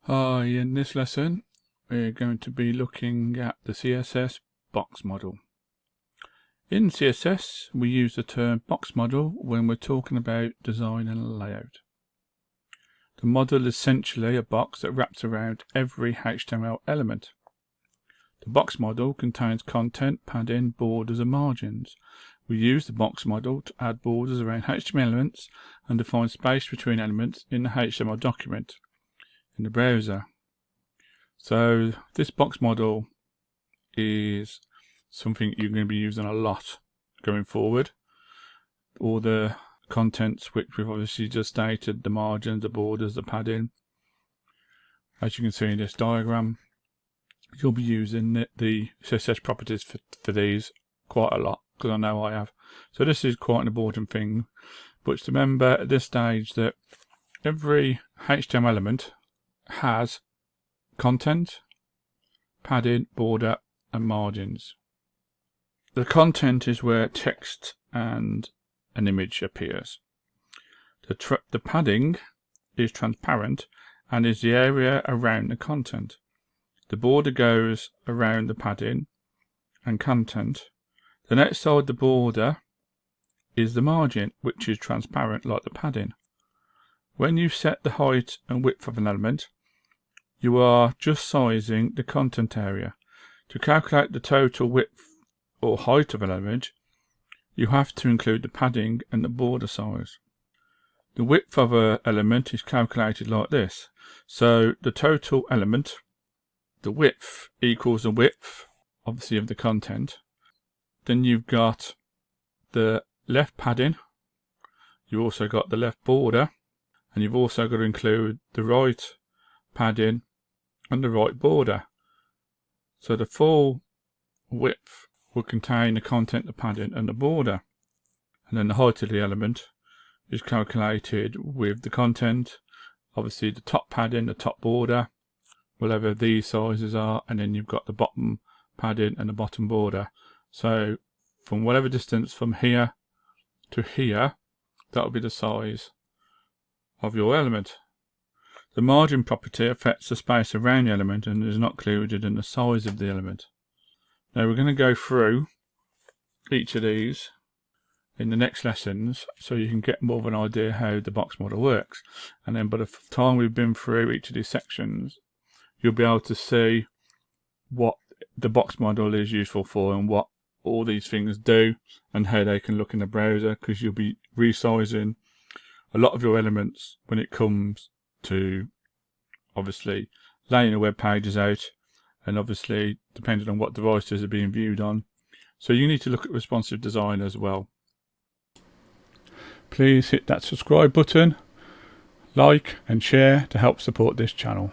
Hi, in this lesson we're going to be looking at the CSS box model. In CSS we use the term box model when we're talking about design and layout. The model is essentially a box that wraps around every HTML element. The box model contains content, padding, borders and margins. We use the box model to add borders around HTML elements and define space between elements in the HTML document in the browser. So this box model is something you're going to be using a lot going forward. All the contents which we've obviously just stated, the margins, the borders, the padding, as you can see in this diagram, you'll be using the CSS properties for these quite a lot, because I know I have. So this is quite an important thing, but to remember at this stage that every HTML element has content, padding, border and margins. The content is where text and an image appears. The padding is transparent and is the area around the content. The border goes around the padding and content. Then outside the border is the margin, which is transparent like the padding. When you set the height and width of an element, you are just sizing the content area. To calculate the total width or height of an element, you have to include the padding and the border size. The width of an element is calculated like this. So the total element, the width equals the width, obviously, of the content. Then you've got the left padding, you've also got the left border, and you've also got to include the right padding and the right border. So the full width will contain the content, the padding and the border. And then the height of the element is calculated with the content, obviously the top padding, the top border, whatever these sizes are, and then you've got the bottom padding and the bottom border. So from whatever distance from here to here, that will be the size of your element. The margin property affects the space around the element and is not included in the size of the element. Now we're going to go through each of these in the next lessons so you can get more of an idea how the box model works, and then by the time we've been through each of these sections you'll be able to see what the box model is useful for and what all these things do and how they can look in the browser, because you'll be resizing a lot of your elements when it comes to obviously laying the web pages out, and obviously depending on what devices are being viewed on. So you need to look at responsive design as well. Please hit that subscribe button, like and share to help support this channel.